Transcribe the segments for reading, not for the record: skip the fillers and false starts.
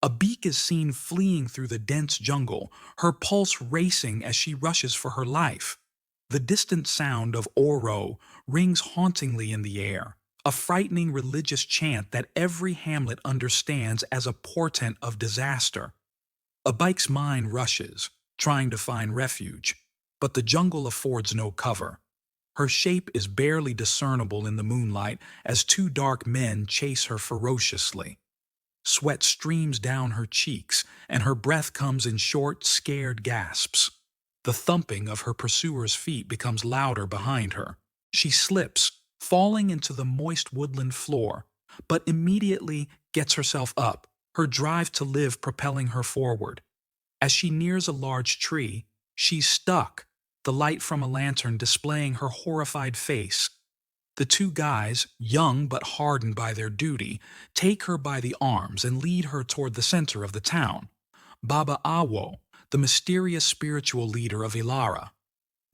Abike is seen fleeing through the dense jungle, her pulse racing as she rushes for her life. The distant sound of oro rings hauntingly in the air, a frightening religious chant that every hamlet understands as a portent of disaster. Abike's mind rushes, trying to find refuge, but the jungle affords no cover. Her shape is barely discernible in the moonlight as two dark men chase her ferociously. Sweat streams down her cheeks, and her breath comes in short, scared gasps. The thumping of her pursuers' feet becomes louder behind her. She slips, falling into the moist woodland floor, but immediately gets herself up, her drive to live propelling her forward. As she nears a large tree, she's stuck, the light from a lantern displaying her horrified face. The two guys, young but hardened by their duty, take her by the arms and lead her toward the center of the town. Baba Awo, the mysterious spiritual leader of Ilara.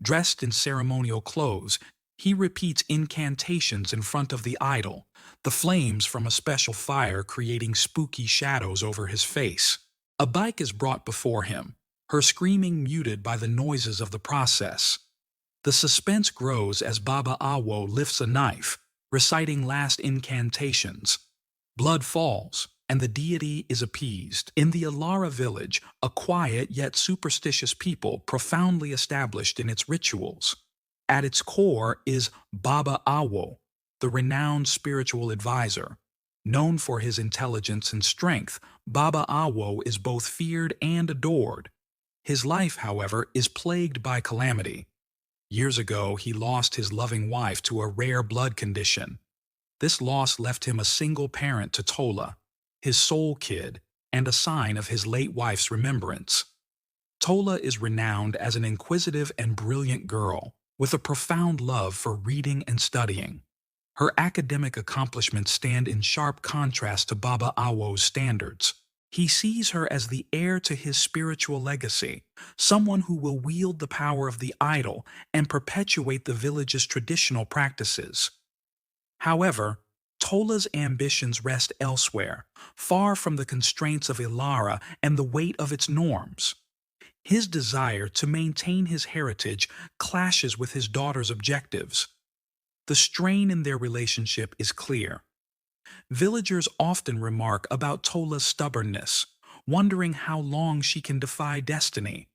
Dressed in ceremonial clothes, he repeats incantations in front of the idol, the flames from a special fire creating spooky shadows over his face. A bike is brought before him, her screaming muted by the noises of the process. The suspense grows as Baba Awo lifts a knife, reciting last incantations. Blood falls, and the deity is appeased. In the Ilara village, a quiet yet superstitious people profoundly established in its rituals. At its core is Baba Awo, the renowned spiritual advisor. Known for his intelligence and strength, Baba Awo is both feared and adored. His life, however, is plagued by calamity. Years ago, he lost his loving wife to a rare blood condition. This loss left him a single parent to Tola, his soul kid, and a sign of his late wife's remembrance. Tola is renowned as an inquisitive and brilliant girl, with a profound love for reading and studying. Her academic accomplishments stand in sharp contrast to Baba Awo's standards. He sees her as the heir to his spiritual legacy, someone who will wield the power of the idol and perpetuate the village's traditional practices. However, Tola's ambitions rest elsewhere, far from the constraints of Ilara and the weight of its norms. His desire to maintain his heritage clashes with his daughter's objectives. The strain in their relationship is clear. Villagers often remark about Tola's stubbornness, wondering how long she can defy destiny.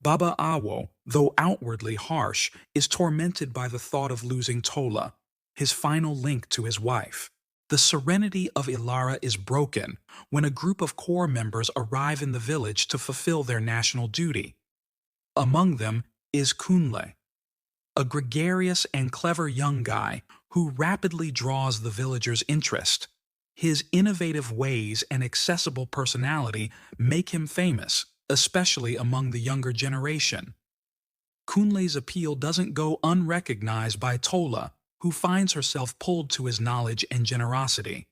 Baba Awo, though outwardly harsh, is tormented by the thought of losing Tola, his final link to his wife. The serenity of Ilara is broken when a group of corps members arrive in the village to fulfill their national duty. Among them is Kunle, a gregarious and clever young guy who rapidly draws the villagers' interest. His innovative ways and accessible personality make him famous, especially among the younger generation. Kunle's appeal doesn't go unrecognized by Tola, who finds herself pulled to his knowledge and generosity.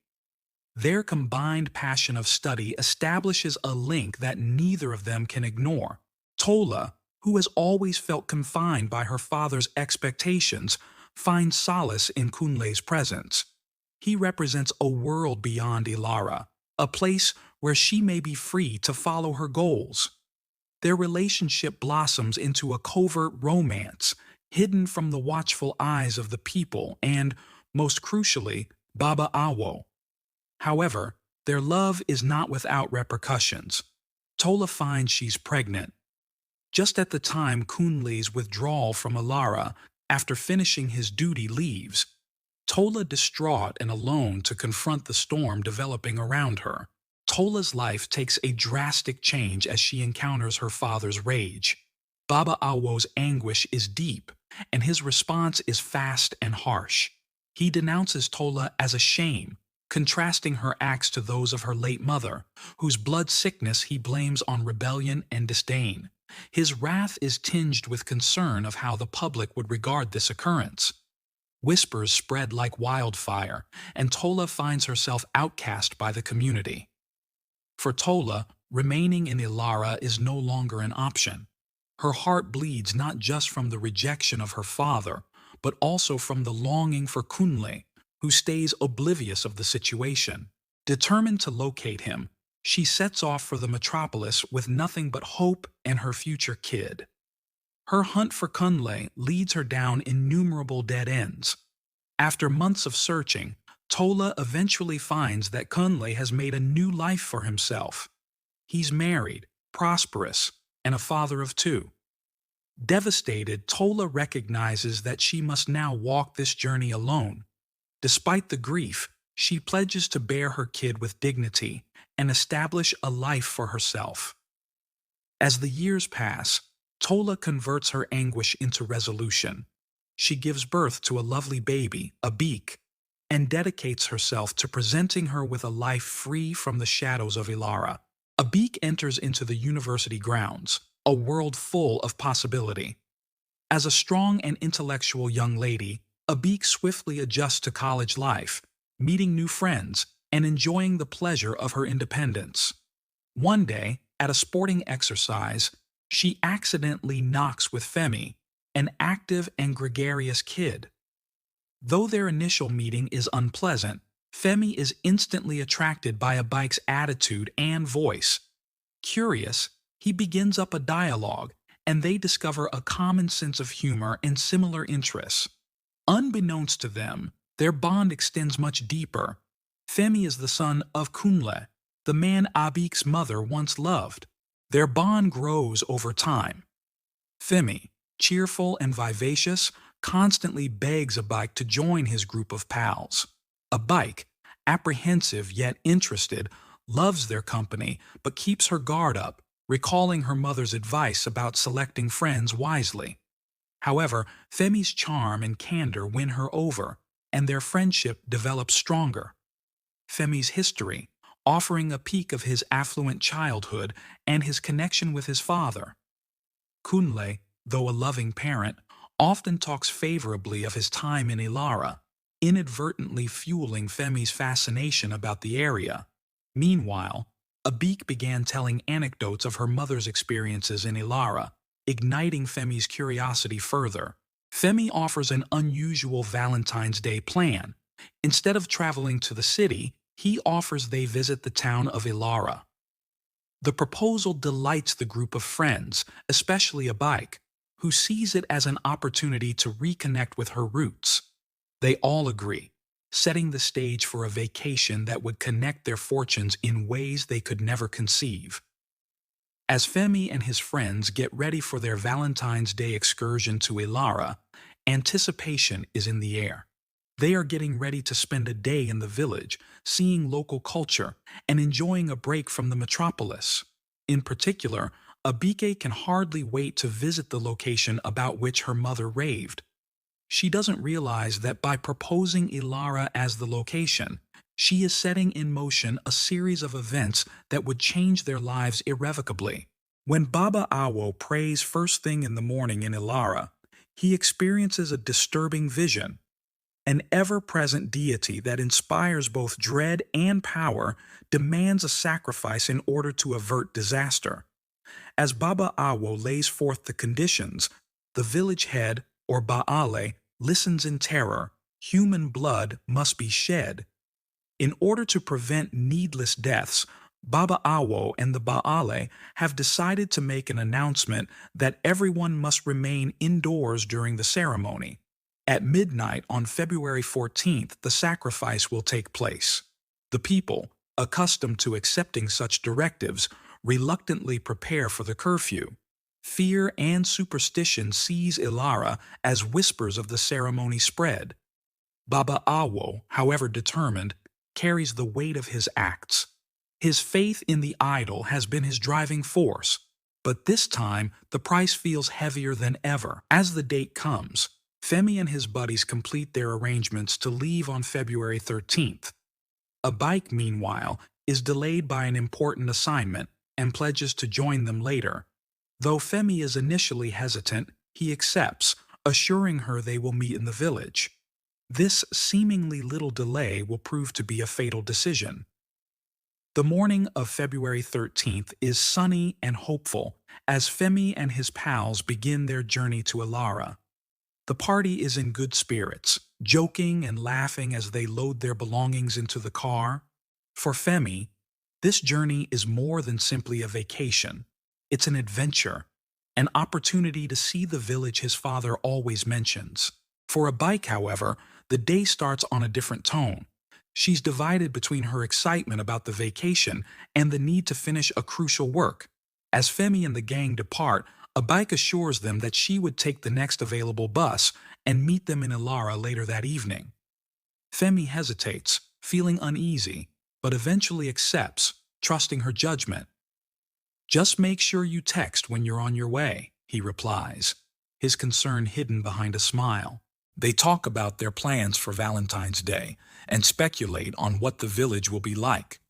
Their combined passion of study establishes a link that neither of them can ignore. Tola, who has always felt confined by her father's expectations, finds solace in Kunle's presence. He represents a world beyond Ilara, a place where she may be free to follow her goals. Their relationship blossoms into a covert romance, hidden from the watchful eyes of the people and, most crucially, Baba Awo. However, their love is not without repercussions. Tola finds she's pregnant. Just at the time Kunle's withdrawal from Ilara after finishing his duty leaves, Tola distraught and alone to confront the storm developing around her. Tola's life takes a drastic change as she encounters her father's rage. Baba Awo's anguish is deep, and his response is fast and harsh. He denounces Tola as a shame, contrasting her acts to those of her late mother, whose blood sickness he blames on rebellion and disdain. His wrath is tinged with concern of how the public would regard this occurrence. Whispers spread like wildfire, and Tola finds herself outcast by the community. For Tola, remaining in Ilara is no longer an option. Her heart bleeds not just from the rejection of her father, but also from the longing for Kunle, who stays oblivious of the situation. Determined to locate him, She sets off for the metropolis with nothing but hope and her future kid. Her hunt for Kunle leads her down innumerable dead ends. After months of searching, Tola eventually finds that Kunle has made a new life for himself. He's married, prosperous, and a father of two. Devastated, Tola recognizes that she must now walk this journey alone. Despite the grief, she pledges to bear her kid with dignity and establish a life for herself. As the years pass, Tola converts her anguish into resolution. She gives birth to a lovely baby, Abike, and dedicates herself to presenting her with a life free from the shadows of Ilara. Abike enters into the university grounds, a world full of possibility. As a strong and intellectual young lady, Abike swiftly adjusts to college life, meeting new friends and enjoying the pleasure of her independence. One day, at a sporting exercise, she accidentally knocks with Femi, an active and gregarious kid. Though their initial meeting is unpleasant, Femi is instantly attracted by Abike's attitude and voice. Curious, he begins up a dialogue, and they discover a common sense of humor and similar interests. Unbeknownst to them, their bond extends much deeper. Femi is the son of Kunle, the man Abike's mother once loved. Their bond grows over time. Femi, cheerful and vivacious, constantly begs Abike to join his group of pals. Abike, apprehensive yet interested, loves their company but keeps her guard up, recalling her mother's advice about selecting friends wisely. However, Femi's charm and candor win her over, and their friendship develops stronger. Femi's history, offering a peek of his affluent childhood and his connection with his father. Kunle, though a loving parent, often talks favorably of his time in Ilara, inadvertently fueling Femi's fascination about the area. Meanwhile, Abike began telling anecdotes of her mother's experiences in Ilara, igniting Femi's curiosity further. Femi offers an unusual Valentine's Day plan. Instead of traveling to the city, he offers they visit the town of Ilara. The proposal delights the group of friends, especially Abike, who sees it as an opportunity to reconnect with her roots. They all agree, setting the stage for a vacation that would connect their fortunes in ways they could never conceive. As Femi and his friends get ready for their Valentine's Day excursion to Ilara, anticipation is in the air. They are getting ready to spend a day in the village, seeing local culture, and enjoying a break from the metropolis. In particular, Abike can hardly wait to visit the location about which her mother raved. She doesn't realize that by proposing Ilara as the location, she is setting in motion a series of events that would change their lives irrevocably. When Baba Awo prays first thing in the morning in Ilara, he experiences a disturbing vision. An ever-present deity that inspires both dread and power demands a sacrifice in order to avert disaster. As Baba Awo lays forth the conditions, the village head, or Baale, listens in terror. Human blood must be shed. In order to prevent needless deaths, Baba Awo and the Baale have decided to make an announcement that everyone must remain indoors during the ceremony. At midnight on February 14th, the sacrifice will take place. The people, accustomed to accepting such directives, reluctantly prepare for the curfew. Fear and superstition seize Ilara as whispers of the ceremony spread. Baba Awo, however determined, carries the weight of his acts. His faith in the idol has been his driving force, but this time the price feels heavier than ever. As the date comes, Femi and his buddies complete their arrangements to leave on February 13th. Abike, meanwhile, is delayed by an important assignment and pledges to join them later. Though Femi is initially hesitant, he accepts, assuring her they will meet in the village. This seemingly little delay will prove to be a fatal decision. The morning of February 13th is sunny and hopeful as Femi and his pals begin their journey to Ilara. The party is in good spirits, joking and laughing as they load their belongings into the car. For Femi, This journey is more than simply a vacation. It's an adventure, an opportunity to see the village his father always mentions. For Abike, however, the day starts on a different tone. She's divided between her excitement about the vacation and the need to finish a crucial work. As Femi and the gang depart, Abike assures them that she would take the next available bus and meet them in Ilara later that evening. Femi hesitates, feeling uneasy, but eventually accepts, trusting her judgment. "Just make sure you text when you're on your way," he replies, his concern hidden behind a smile. They talk about their plans for Valentine's Day and speculate on what the village will be like.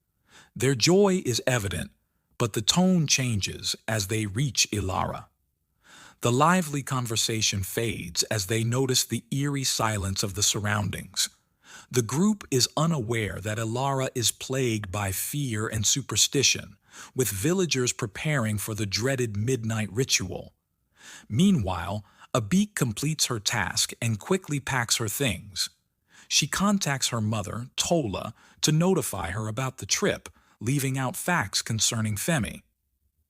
Their joy is evident, but the tone changes as they reach Ilara. The lively conversation fades as they notice the eerie silence of the surroundings. The group is unaware that Ilara is plagued by fear and superstition, with villagers preparing for the dreaded midnight ritual. Meanwhile, Abik completes her task and quickly packs her things. She contacts her mother, Tola, to notify her about the trip, leaving out facts concerning Femi.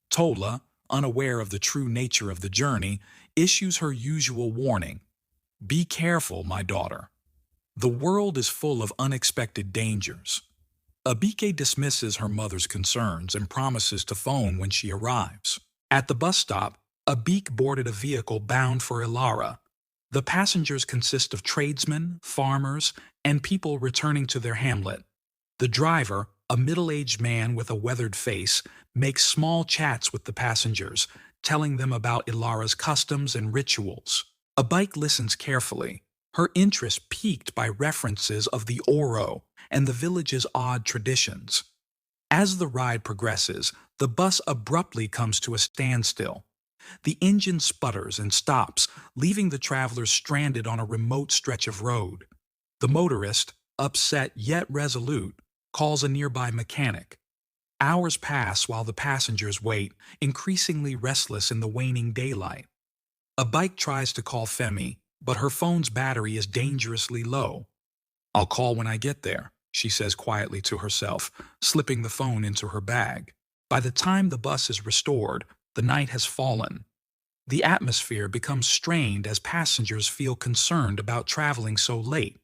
Tola, unaware of the true nature of the journey, issues her usual warning: "Be careful, my daughter. The world is full of unexpected dangers." Abike dismisses her mother's concerns and promises to phone when she arrives. At the bus stop, Abike boarded a vehicle bound for Ilara. The passengers consist of tradesmen, farmers, and people returning to their hamlet. The driver, a middle-aged man with a weathered face, makes small chats with the passengers, telling them about Ilara's customs and rituals. Abike listens carefully, her interest piqued by references of the Oro and the village's odd traditions. As the ride progresses, the bus abruptly comes to a standstill. The engine sputters and stops, leaving the travelers stranded on a remote stretch of road. The motorist, upset yet resolute, calls a nearby mechanic. Hours pass while the passengers wait, increasingly restless in the waning daylight. Abike tries to call Femi, but her phone's battery is dangerously low. "I'll call when I get there," she says quietly to herself, slipping the phone into her bag. By the time the bus is restored, the night has fallen. The atmosphere becomes strained as passengers feel concerned about traveling so late.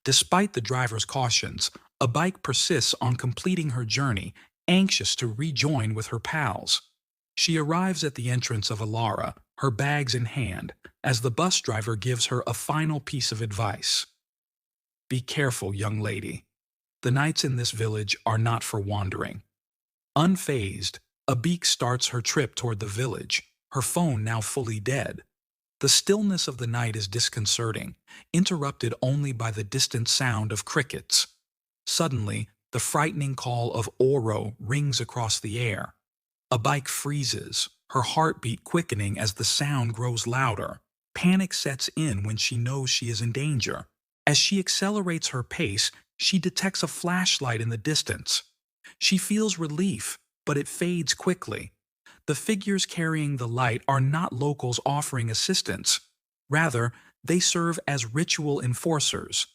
Despite the driver's cautions, Abike persists on completing her journey, anxious to rejoin with her pals. She arrives at the entrance of Ilara, her bags in hand, as the bus driver gives her a final piece of advice. "Be careful, young lady. The nights in this village are not for wandering." Unfazed, Abike starts her trip toward the village, her phone now fully dead. The stillness of the night is disconcerting, interrupted only by the distant sound of crickets. Suddenly, the frightening call of Oro rings across the air. Abike freezes, her heartbeat quickening as the sound grows louder. Panic sets in when she knows she is in danger. As she accelerates her pace, she detects a flashlight in the distance. She feels relief, but it fades quickly. The figures carrying the light are not locals offering assistance. Rather, they serve as ritual enforcers.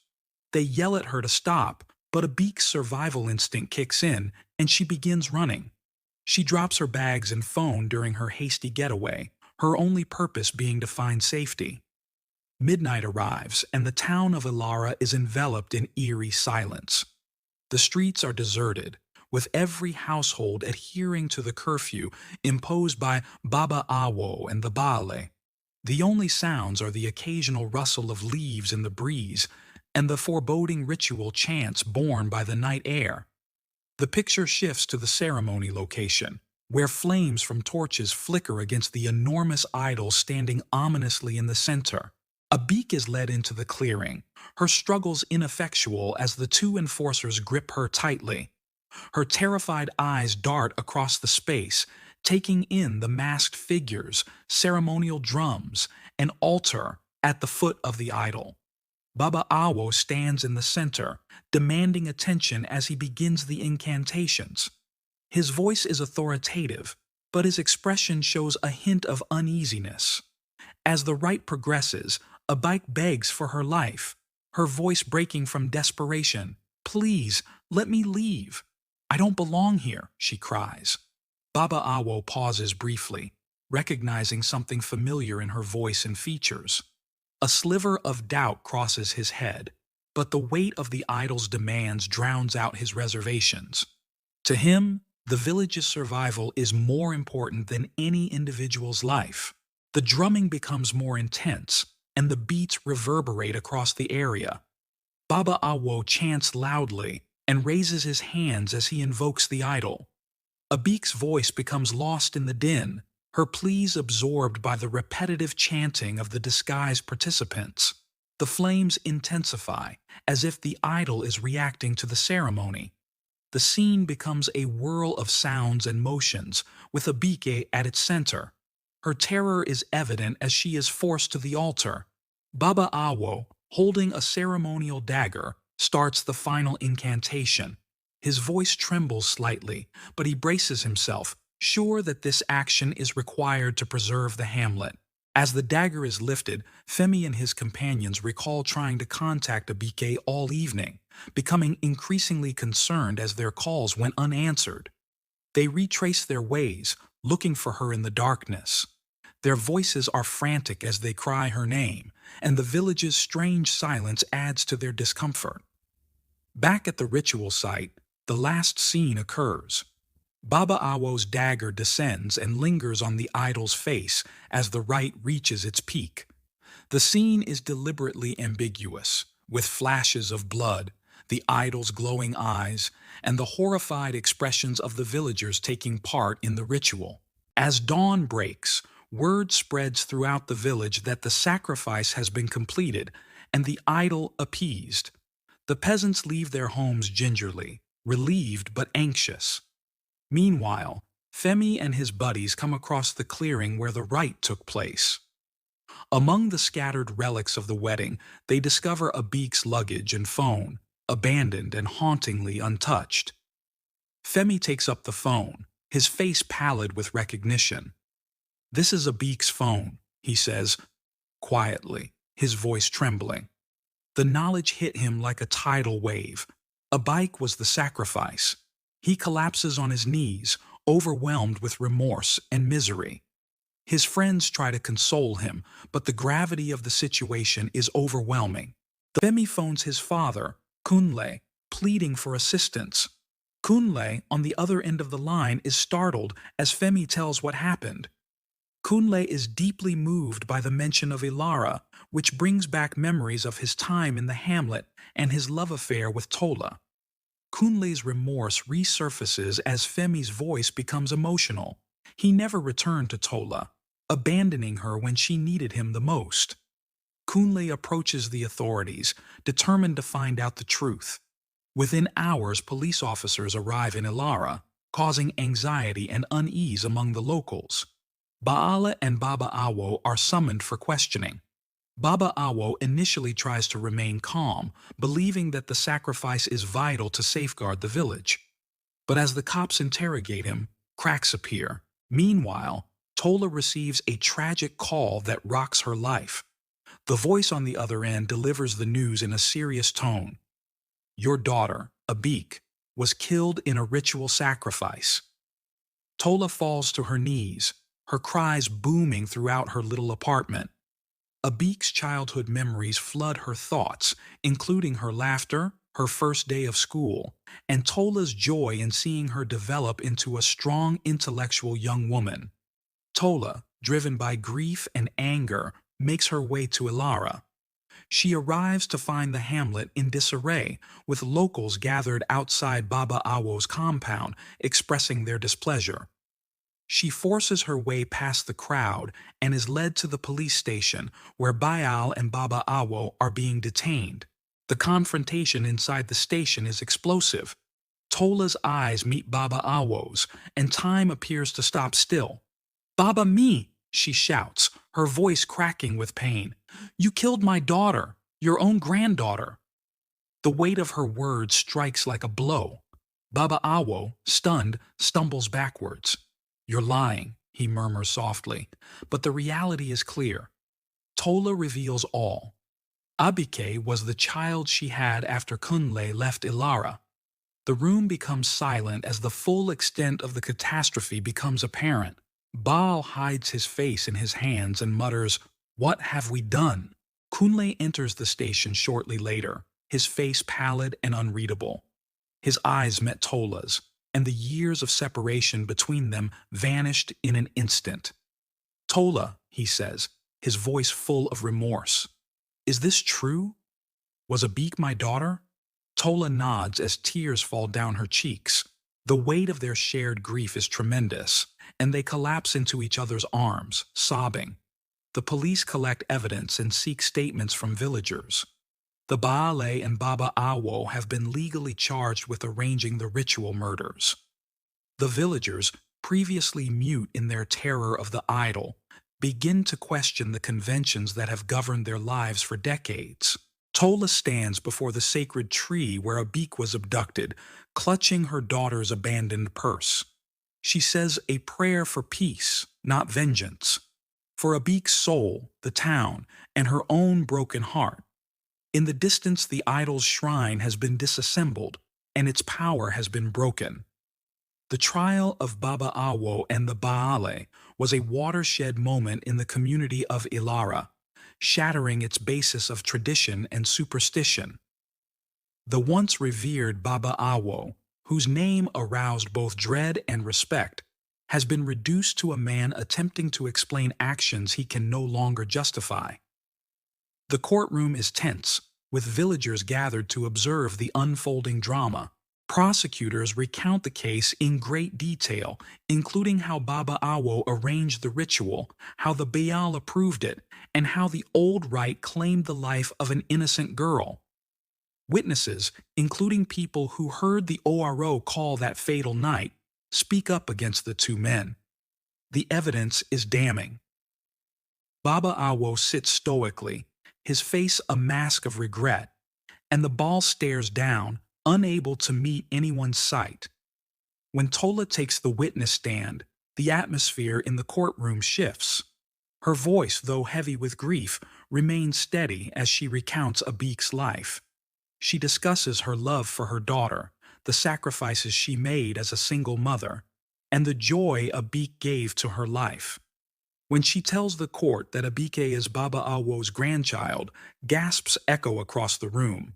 They yell at her to stop, but Abike's survival instinct kicks in, and she begins running. She drops her bags and phone during her hasty getaway, her only purpose being to find safety. Midnight arrives, and the town of Ilara is enveloped in eerie silence. The streets are deserted, with every household adhering to the curfew imposed by Baba Awo and the Bale. The only sounds are the occasional rustle of leaves in the breeze and the foreboding ritual chants borne by the night air. The picture shifts to the ceremony location, where flames from torches flicker against the enormous idol standing ominously in the center. Abike is led into the clearing, her struggles ineffectual as the two enforcers grip her tightly. Her terrified eyes dart across the space, taking in the masked figures, ceremonial drums, and altar at the foot of the idol. Baba Awo stands in the center, demanding attention as he begins the incantations. His voice is authoritative, but his expression shows a hint of uneasiness. As the rite progresses, Abike begs for her life, her voice breaking from desperation. "Please, let me leave." I don't belong here, she cries. Baba Awo pauses briefly, recognizing something familiar in her voice and features. A sliver of doubt crosses his head, but the weight of the idol's demands drowns out his reservations. To him, the village's survival is more important than any individual's life. The drumming becomes more intense, and the beats reverberate across the area. Baba Awo chants loudly and raises his hands as he invokes the idol. Abike's voice becomes lost in the din, her pleas absorbed by the repetitive chanting of the disguised participants. The flames intensify, as if the idol is reacting to the ceremony. The scene becomes a whirl of sounds and motions, with Abike at its center. Her terror is evident as she is forced to the altar. Baba Awo, holding a ceremonial dagger, starts the final incantation. His voice trembles slightly, but he braces himself, sure that this action is required to preserve the hamlet. As the dagger is lifted, Femi and his companions recall trying to contact Abike all evening, becoming increasingly concerned as their calls went unanswered. They retrace their ways, looking for her in the darkness. Their voices are frantic as they cry her name, and the village's strange silence adds to their discomfort. Back at the ritual site, the last scene occurs. Baba Awo's dagger descends and lingers on the idol's face as the rite reaches its peak. The scene is deliberately ambiguous, with flashes of blood, the idol's glowing eyes, and the horrified expressions of the villagers taking part in the ritual. As dawn breaks, word spreads throughout the village that the sacrifice has been completed and the idol appeased. The peasants leave their homes gingerly, relieved but anxious. Meanwhile, Femi and his buddies come across the clearing where the rite took place. Among the scattered relics of the wedding, they discover Abike's luggage and phone, abandoned and hauntingly untouched. Femi takes up the phone, his face pallid with recognition. "This is Abike's phone," he says, quietly, his voice trembling. The knowledge hit him like a tidal wave. Abike was the sacrifice. He collapses on his knees, overwhelmed with remorse and misery. His friends try to console him, but the gravity of the situation is overwhelming. Femi phones his father, Kunle, pleading for assistance. Kunle, on the other end of the line, is startled as Femi tells what happened. Kunle is deeply moved by the mention of Ilara, which brings back memories of his time in the hamlet and his love affair with Tola. Kunle's remorse resurfaces as Femi's voice becomes emotional. He never returned to Tola, abandoning her when she needed him the most. Kunle approaches the authorities, determined to find out the truth. Within hours, police officers arrive in Ilara, causing anxiety and unease among the locals. Baala and Baba Awo are summoned for questioning. Baba Awo initially tries to remain calm, believing that the sacrifice is vital to safeguard the village. But as the cops interrogate him, cracks appear. Meanwhile, Tola receives a tragic call that rocks her life. The voice on the other end delivers the news in a serious tone. "Your daughter, Abike, was killed in a ritual sacrifice." Tola falls to her knees, her cries booming throughout her little apartment. Abike's childhood memories flood her thoughts, including her laughter, her first day of school, and Tola's joy in seeing her develop into a strong intellectual young woman. Tola, driven by grief and anger, makes her way to Ilara. She arrives to find the hamlet in disarray, with locals gathered outside Baba Awo's compound expressing their displeasure. She forces her way past the crowd and is led to the police station where Bayal and Baba Awo are being detained. The confrontation inside the station is explosive. Tola's eyes meet Baba Awo's, and time appears to stop still. "Baba me!" she shouts, her voice cracking with pain. "You killed my daughter, your own granddaughter." The weight of her words strikes like a blow. Baba Awo, stunned, stumbles backwards. "You're lying," he murmurs softly, but the reality is clear. Tola reveals all. Abike was the child she had after Kunle left Ilara. The room becomes silent as the full extent of the catastrophe becomes apparent. Baal hides his face in his hands and mutters, "What have we done?" Kunle enters the station shortly later, his face pallid and unreadable. His eyes met Tola's, and the years of separation between them vanished in an instant. "Tola," he says, his voice full of remorse. "Is this true? Was Abike my daughter?" Tola nods as tears fall down her cheeks. The weight of their shared grief is tremendous, and they collapse into each other's arms, sobbing. The police collect evidence and seek statements from villagers. The Baale and Baba Awo have been legally charged with arranging the ritual murders. The villagers, previously mute in their terror of the idol, begin to question the conventions that have governed their lives for decades. Tola stands before the sacred tree where Abike was abducted, clutching her daughter's abandoned purse. She says a prayer for peace, not vengeance, for Abike's soul, the town, and her own broken heart. In the distance, the idol's shrine has been disassembled, and its power has been broken. The trial of Baba Awo and the Baale was a watershed moment in the community of Ilara, shattering its basis of tradition and superstition. The once revered Baba Awo, whose name aroused both dread and respect, has been reduced to a man attempting to explain actions he can no longer justify. The courtroom is tense, with villagers gathered to observe the unfolding drama. Prosecutors recount the case in great detail, including how Baba Awo arranged the ritual, how the Baal approved it, and how the old rite claimed the life of an innocent girl. Witnesses, including people who heard the ORO call that fatal night, speak up against the two men. The evidence is damning. Baba Awo sits stoically, his face a mask of regret, and the Baal stares down, unable to meet anyone's sight. When Tola takes the witness stand, the atmosphere in the courtroom shifts. Her voice, though heavy with grief, remains steady as she recounts Abike's life. She discusses her love for her daughter, the sacrifices she made as a single mother, and the joy Abike gave to her life. When she tells the court that Abike is Baba Awo's grandchild, gasps echo across the room.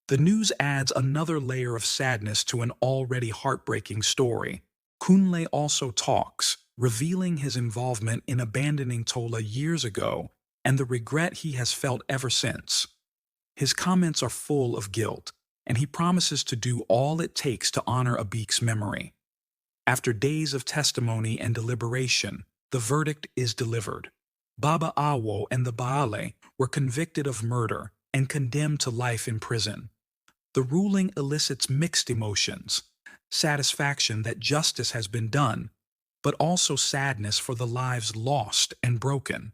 The news adds another layer of sadness to an already heartbreaking story. Kunle also talks, revealing his involvement in abandoning Tola years ago and the regret he has felt ever since. His comments are full of guilt, and he promises to do all it takes to honor Abike's memory. After days of testimony and deliberation, the verdict is delivered. Baba Awo and the Baale were convicted of murder and condemned to life in prison. The ruling elicits mixed emotions, satisfaction that justice has been done, but also sadness for the lives lost and broken.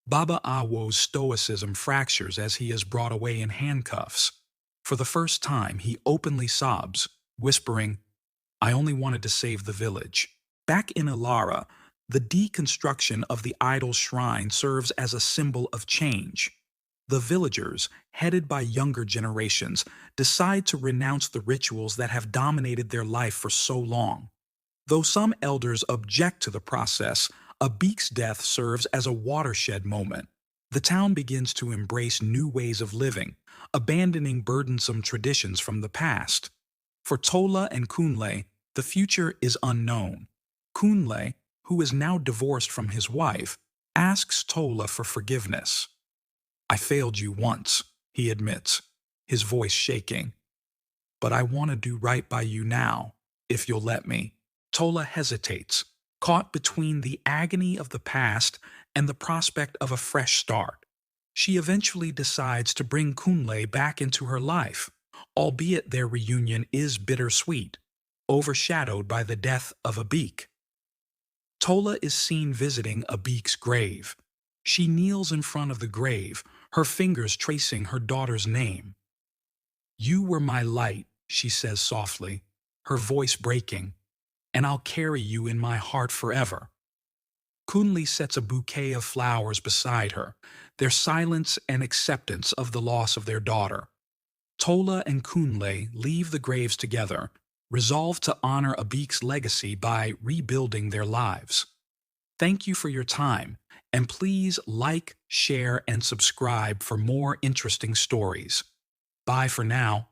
Baba Awo's stoicism fractures as he is brought away in handcuffs. For the first time, he openly sobs, whispering, "I only wanted to save the village." Back in Ilara, the deconstruction of the idol shrine serves as a symbol of change. The villagers, headed by younger generations, decide to renounce the rituals that have dominated their life for so long. Though some elders object to the process, Abike's death serves as a watershed moment. The town begins to embrace new ways of living, abandoning burdensome traditions from the past. For Tola and Kunle, the future is unknown. Kunle, who is now divorced from his wife, asks Tola for forgiveness. "I failed you once," he admits, his voice shaking. "But I want to do right by you now, if you'll let me." Tola hesitates, caught between the agony of the past and the prospect of a fresh start. She eventually decides to bring Kunle back into her life, albeit their reunion is bittersweet, overshadowed by the death of Abike. Tola is seen visiting Abike's grave. She kneels in front of the grave, her fingers tracing her daughter's name. "You were my light," she says softly, her voice breaking, "and I'll carry you in my heart forever." Kunle sets a bouquet of flowers beside her, their silence and acceptance of the loss of their daughter. Tola and Kunle leave the graves together, resolve to honor Abike's legacy by rebuilding their lives. Thank you for your time, and please like, share, and subscribe for more interesting stories. Bye for now.